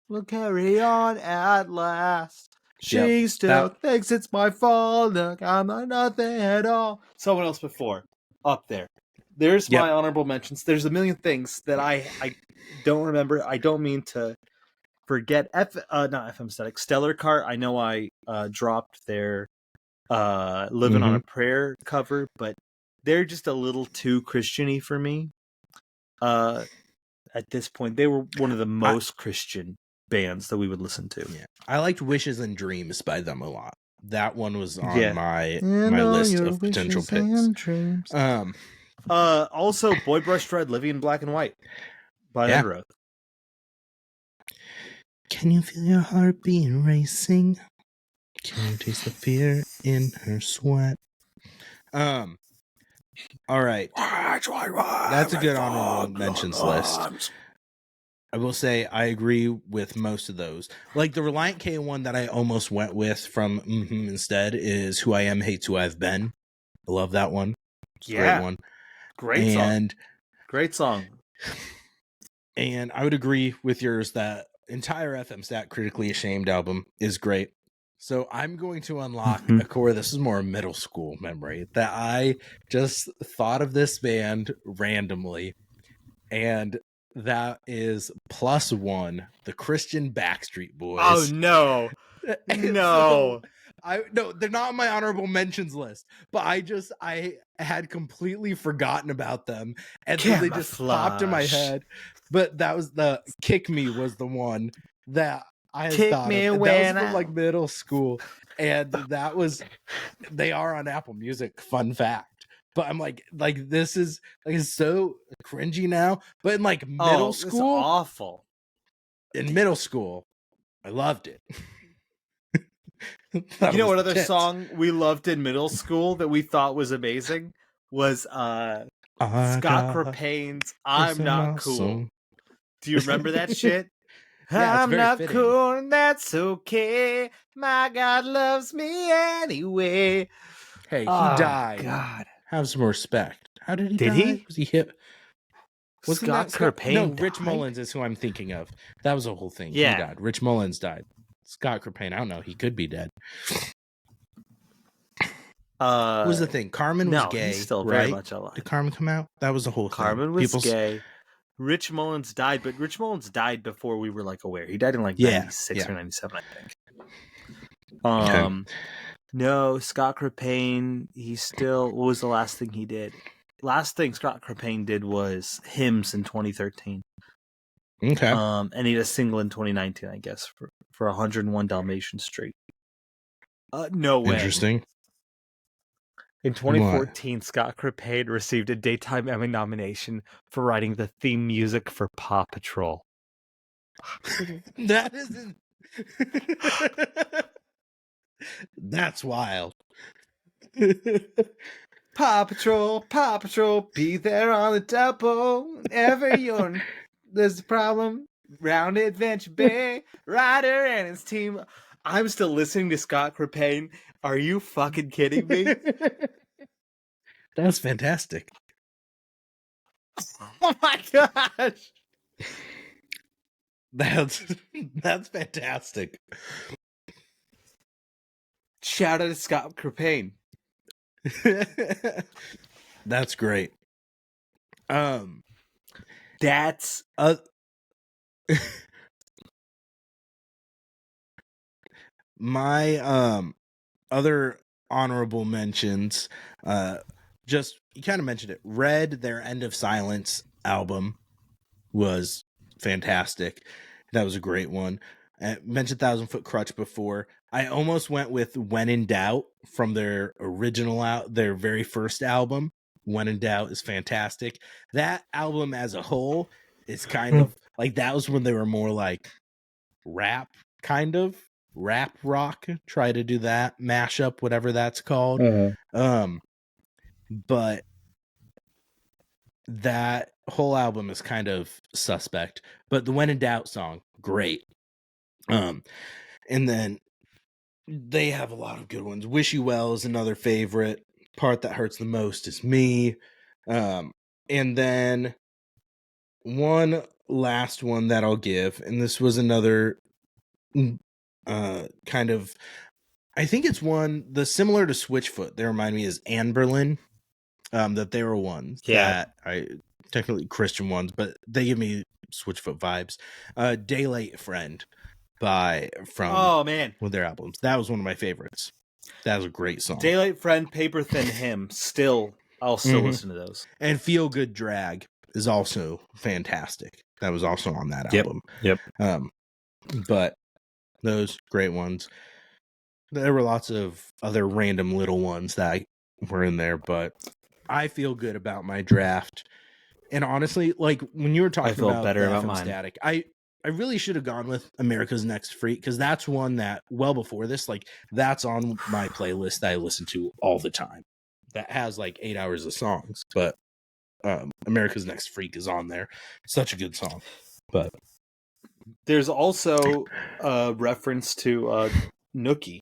will carry on at last. She still thinks it's my fault. Look, I'm not nothing at all. Someone Else Before. Up there. There's my honorable mentions. There's a million things that I don't remember. I don't mean to forget. Not FM Static. Stellar Cart. I know I dropped their Living on a Prayer cover, but they're just a little too Christian-y for me. At this point, they were one of the most Christian bands that we would listen to. Yeah. I liked Wishes and Dreams by them a lot. That one was on my list of potential picks. Also, Boy Brush Red, Living in Black and White by Under Oath. Can you feel your heart being racing? Can you taste the fear in her sweat? All right. That's a good honorable mentions list. I will say I agree with most of those. Like the Reliant K one that I almost went with from instead is Who I Am Hates Who I've Been. I love that one. It's a great one. Great song. Great song. And I would agree with yours that entire FM Stat Critically Ashamed album is great. So I'm going to unlock a core. This is more a middle school memory that I just thought of this band randomly. And that is Plus One, the Christian Backstreet Boys. Oh, no. No. No, they're not on my honorable mentions list, but I had completely forgotten about them, and then they just popped in my head. But that was the Kick Me was the one that I had Kick thought me of. when That was from like middle school, and that was they are on Apple Music. Fun fact. But I'm like this is like it's so cringy now. But in like middle school, it's awful. In middle school, I loved it. You know what other song we loved in middle school that we thought was amazing was Scott Crepaine's "I'm Not Cool." Do you remember that shit? Yeah, I'm not cool, and that's okay. My God loves me anyway. Hey, he died. God, have some respect. How did he die? He? Was he hit? Wasn't Scott Crepine? No, Rich Mullins is who I'm thinking of. That was the whole thing. Yeah. He died. Rich Mullins died. Scott Crepine, I don't know. He could be dead. What was the thing? Carmen was gay. He's still very much alive. Did Carmen come out? That was the whole thing. Carmen was gay. Rich Mullins died, but Rich Mullins died before we were like aware. He died in like 96 or 97, I think. Okay. No, Scott Crepine, he still, what was the last thing he did? Last thing Scott Crepine did was Hymns in 2013. Okay. And he had a single in 2019, I guess, for 101 Dalmatian Street. No way. Interesting. In 2014, what? Scott Crepine received a Daytime Emmy nomination for writing the theme music for Paw Patrol. That isn't... That's wild. Paw Patrol, be there on the double. Whenever there's a problem, round Adventure Bay, Ryder and his team. I'm still listening to Scott Crepine. Are you fucking kidding me? That's fantastic. Oh my gosh. That's fantastic. Shout out to Scott Crepine. That's great. That's my other honorable mentions. Just you kind of mentioned it. Red, their End of Silence album was fantastic. That was a great one. I mentioned 1,000 Foot Crutch before. I almost went with When in Doubt from their their very first album. When in Doubt is fantastic. That album as a whole is kind of like, that was when they were more like rap, kind of rap rock. Try to do that mashup, whatever that's called. But that whole album is kind of suspect. But the When in Doubt song, great. And then they have a lot of good ones. Wish You Well is another favorite. Part That Hurts the Most is me. And then one last one that I'll give, and this was another kind of, I think it's one the similar to Switchfoot. They remind me is Anberlin. That they were ones that I technically Christian ones, but they give me Switchfoot vibes. Daylight Friend from one of their albums. That was one of my favorites. That was a great song. Daylight Friend, Paper Thin Hymn. I'll still listen to those. And Feel Good Drag is also fantastic. That was also on that album. Yep. But those great ones. There were lots of other random little ones that were in there, but I feel good about my draft. And honestly, like when you were talking about better about mine. Static, I really should have gone with America's Next Freak, because that's one that well before this, like that's on my playlist that I listen to all the time. That has like 8 hours of songs, but America's Next Freak is on there. Such a good song. But there's also a reference to Nookie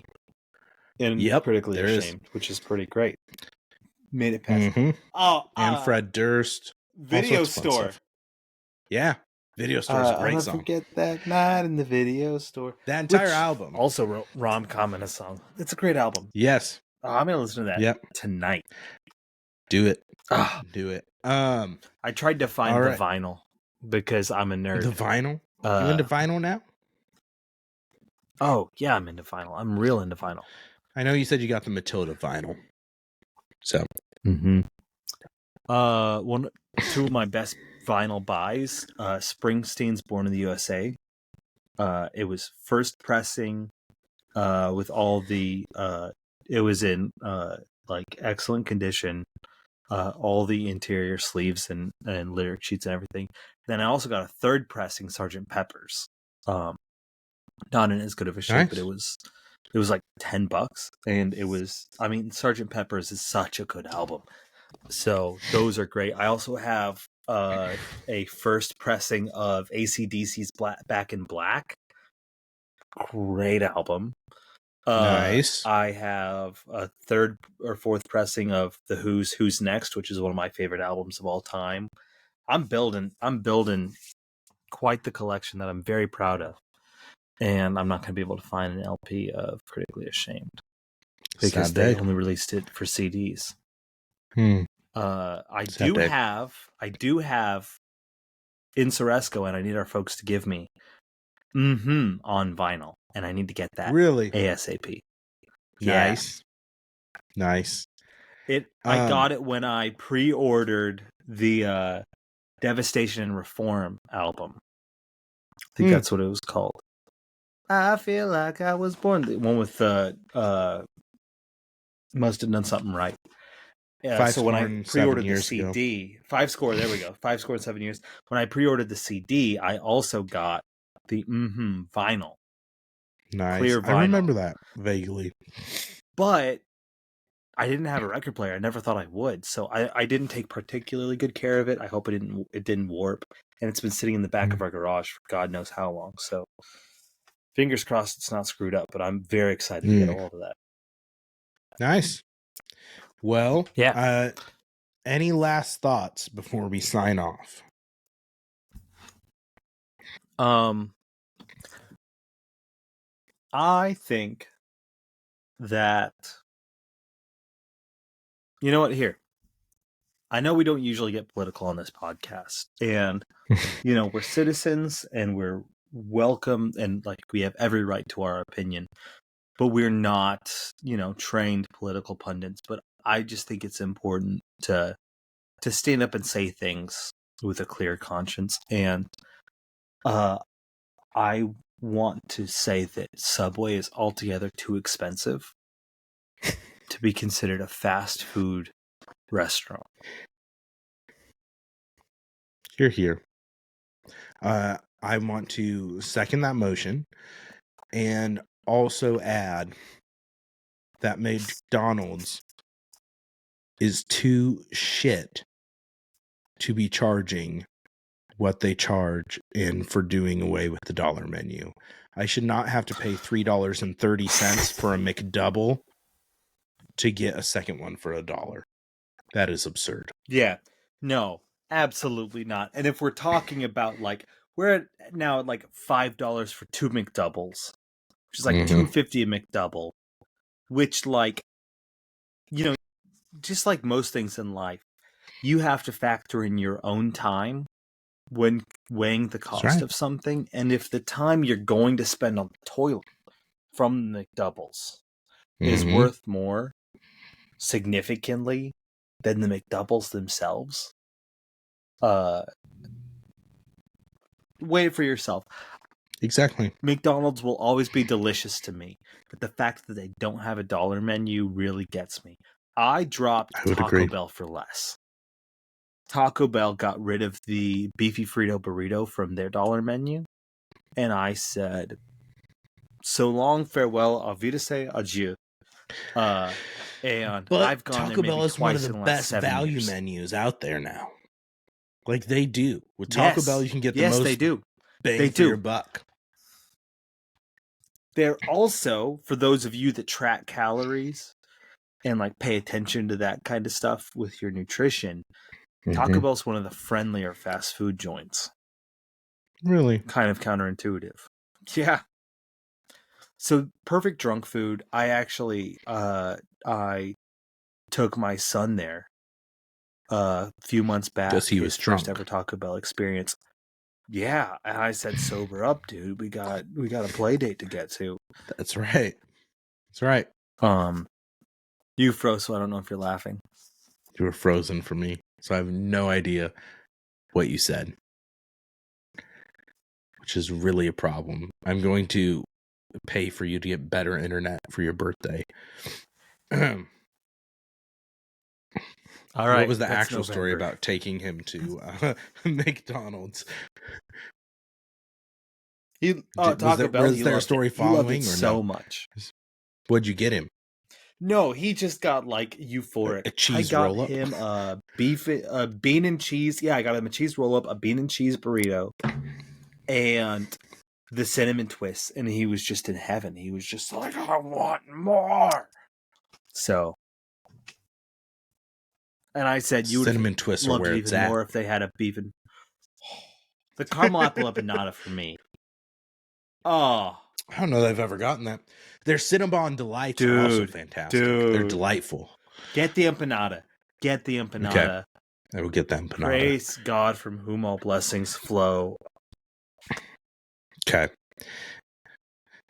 in Critically Ashamed, which is pretty great. Made it past. Mm-hmm. Oh, And Fred Durst. All Video sorts of fun Store. stuff. Yeah. Video Store is a I'll great never song. forget that night in the video store. That entire Which album. also wrote Rom-Com in a song. It's a great album. Yes. Oh, I'm gonna listen to that Yep. tonight. Do it. Ah, Do it. I tried to find all the right. vinyl because I'm a nerd. The vinyl? You into vinyl now? Oh, yeah, I'm into vinyl. I'm real into vinyl. I know you said you got the Matilda vinyl. So. Mm-hmm. Two of my best vinyl buys, Springsteen's Born in the USA. It was first pressing, with all the, it was in, like excellent condition, all the interior sleeves and lyric sheets and everything. Then I also got a third pressing Sgt. Pepper's. Not in as good of a shape, Nice. but it was like $10, and it was. I mean, Sgt. Pepper's is such a good album, so those are great. I also have a first pressing of AC/DC's Back in Black. Great album. Nice. I have a third or fourth pressing of the Who's Next, which is one of my favorite albums of all time. I'm building quite the collection that I'm very proud of. And I'm not going to be able to find an LP of Critically Ashamed because Sad they day. only released it for CDs. I Sad day. have Insuresco, and I need our folks to give me on vinyl, and I need to get that Really? ASAP. Nice. Yeah. Nice. I got it when I pre-ordered the Devastation and Reform album. I think that's what it was called. I feel like I was born. The one with must have done something right. So when I pre-ordered the CD, ago. 5 score, there we go. 5 score in 7 years. When I pre-ordered the CD, I also got the vinyl. Nice. Clear vinyl. I remember that vaguely. But I didn't have a record player. I never thought I would. So I didn't take particularly good care of it. I hope it didn't warp. And it's been sitting in the back of our garage for God knows how long. So fingers crossed it's not screwed up, but I'm very excited to get a hold of that. Nice. Well, yeah. Any last thoughts before we sign off? I think that, you know what, here. I know we don't usually get political on this podcast, and we're citizens and we're welcome and like we have every right to our opinion, but we're not, trained political pundits. But I just think it's important to stand up and say things with a clear conscience. And I want to say that Subway is altogether too expensive to be considered a fast food restaurant. You're here. I want to second that motion and also add that McDonald's is too shit to be charging what they charge for doing away with the dollar menu. I should not have to pay $3.30 for a McDouble to get a second one for $1. That is absurd. Yeah. No, absolutely not. And if we're talking about we're now at like $5 for 2 McDoubles, which is like $2.50 a McDouble, which just like most things in life, you have to factor in your own time when weighing the cost of something. And if the time you're going to spend on the toilet from the McDoubles is worth more significantly than the McDoubles themselves, weigh it for yourself. Exactly. McDonald's will always be delicious to me, but the fact that they don't have a dollar menu really gets me. I dropped Taco Bell for less. Taco Bell got rid of the beefy Frito burrito from their dollar menu, and I said, so long, farewell, auf Wiedersehen, adieu. And but I've gone Taco there Bell maybe is one of twice the in the best last 7 value years. menus out there now. Like they do. With Taco Bell, you can get the most they do. bang for your buck. They're also, for those of you that track calories, and like pay attention to that kind of stuff with your nutrition, Taco Bell's one of the friendlier fast food joints. Really? Kind of counterintuitive. Yeah. So perfect drunk food. I actually I took my son there a few months back. Because he was His first drunk. ever Taco Bell experience. Yeah, and I said, sober up, dude. We got a play date to get to. That's right. That's right. You froze, so I don't know if you're laughing. You were frozen for me, so I have no idea what you said, which is really a problem. I'm going to pay for you to get better internet for your birthday. All right. What was the actual November. story about taking him to McDonald's? Taco Bell. Was there a story following or so no? much. What'd you get him? No, he just got like euphoric. A cheese I got roll-up? him a bean and cheese. Yeah, I got him a cheese roll up, a bean and cheese burrito, and the cinnamon twists, and he was just in heaven. He was just like, I want more. So, and I said, you would cinnamon twists are where it's even at. more if they had a beef and the caramel apple empanada for me. Oh, I don't know that I've ever gotten that. Their Cinnabon Delights are also fantastic. They're delightful. Get the empanada. Get the empanada. Okay. I will get that empanada. Praise God from whom all blessings flow. Okay.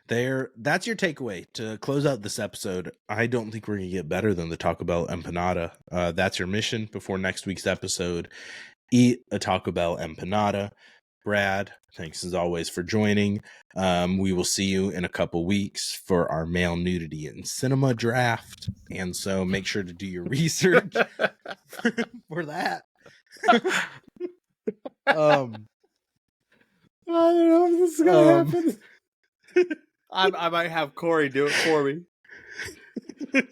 That's your takeaway to close out this episode. I don't think we're going to get better than the Taco Bell empanada. That's your mission before next week's episode. Eat a Taco Bell empanada. Brad, thanks as always for joining. We will see you in a couple weeks for our male nudity in cinema draft. And so make sure to do your research for that. I don't know if this is going to happen. I might have Corey do it for me.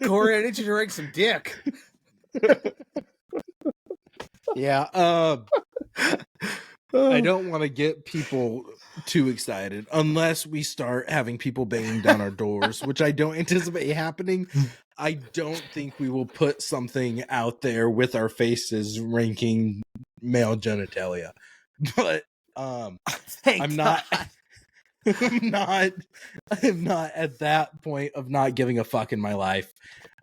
Corey, I need you to drink some dick. Yeah. I don't want to get people too excited unless we start having people banging down our doors, which I don't anticipate happening. I don't think we will put something out there with our faces ranking male genitalia. But I'm not at that point of not giving a fuck in my life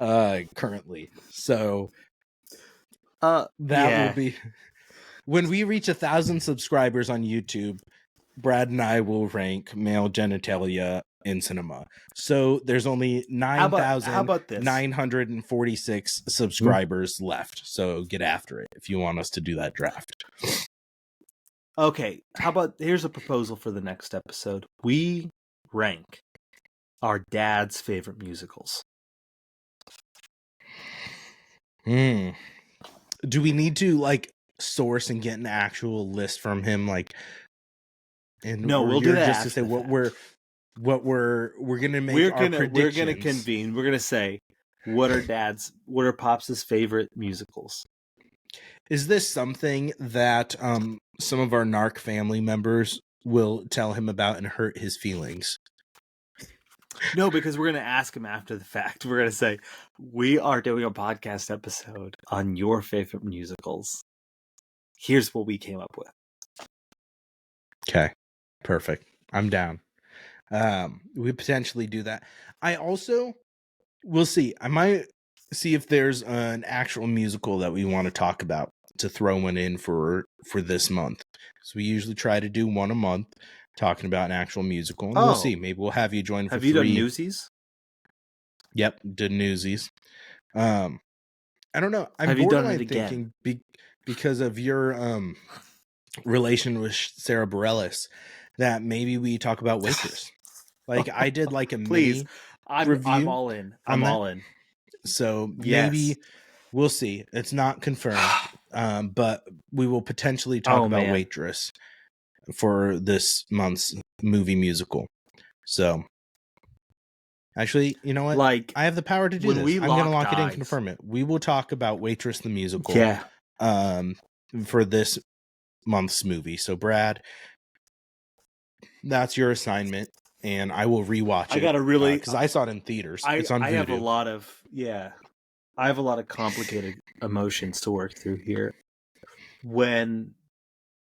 currently. So that will be when we reach 1,000 subscribers on YouTube. Brad and I will rank male genitalia in cinema. So there's only 9,946 subscribers left. So get after it if you want us to do that draft. Okay, how about here's a proposal for the next episode. We rank our dad's favorite musicals. Do we need to like source and get an actual list from him? Like, no, we'll do that just to say what we're gonna make. We're gonna convene. We're gonna say what are Pops' favorite musicals. Is this something that some of our narc family members will tell him about and hurt his feelings? No, because we're going to ask him after the fact. We're going to say, we are doing a podcast episode on your favorite musicals. Here's what we came up with. Okay, perfect. I'm down. We potentially do that. We'll see. I might see if there's an actual musical that we want to talk about to throw one in for this month. So we usually try to do one a month, talking about an actual musical. And we'll see. Maybe we'll have you join for 3. Have you done Newsies? Yep, did Newsies. I don't know. I'm borderline thinking because of your relation with Sarah Bareilles that maybe we talk about Waitress. Like I did like a Please. review. I'm all in. I'm all in. So maybe we'll see. It's not confirmed, but we will potentially talk about Waitress for this month's movie musical. So actually, you know what? Like, I have the power to do this. I'm going to lock it in and confirm it. We will talk about Waitress the musical for this month's movie. So Brad, that's your assignment. And I will rewatch it. I gotta really because I saw it in theaters. It's on Vudu. I have a lot of I have a lot of complicated emotions to work through here. When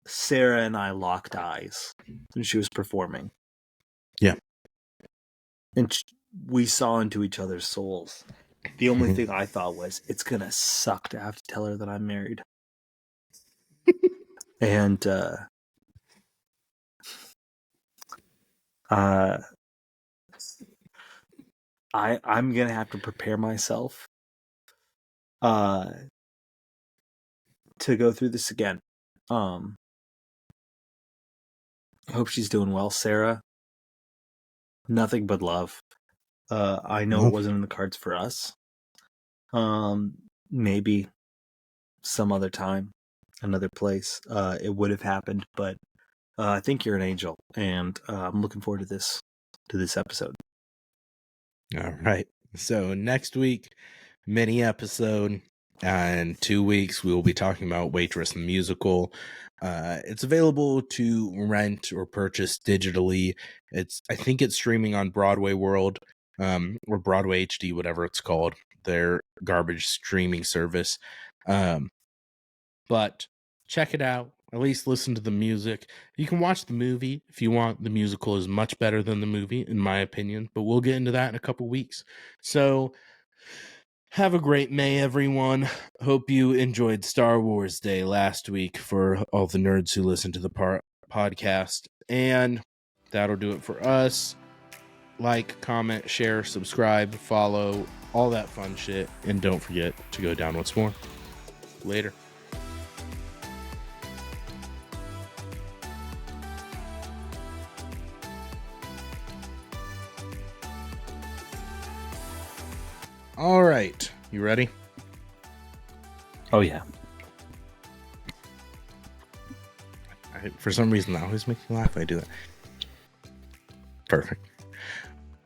Sarah and I locked eyes and she was performing. Yeah. And we saw into each other's souls. The only thing I thought was, it's going to suck to have to tell her that I'm married. And I'm going to have to prepare myself to go through this again. I hope she's doing well, Sarah. Nothing but love. I know it wasn't in the cards for us. Maybe some other time, another place, it would have happened, but I think you're an angel, and I'm looking forward to this episode. All right. So next week, mini episode. In 2 weeks, we will be talking about Waitress the musical. It's available to rent or purchase digitally. I think it's streaming on Broadway World, or Broadway HD, whatever it's called, their garbage streaming service. But check it out. At least listen to the music. You can watch the movie if you want. The musical is much better than the movie, in my opinion. But we'll get into that in a couple weeks. So have a great May, everyone. Hope you enjoyed Star Wars Day last week for all the nerds who listen to the podcast. And that'll do it for us. Like, comment, share, subscribe, follow, all that fun shit. And don't forget to go down once more. Later. All right. You ready? Oh, yeah. For some reason, that always makes me laugh. I do that. Perfect.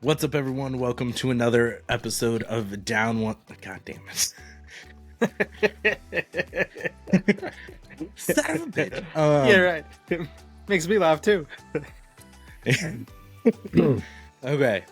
What's up, everyone? Welcome to another episode of Down One. God damn it. Son of a bitch. Yeah, right. It makes me laugh, too. Okay.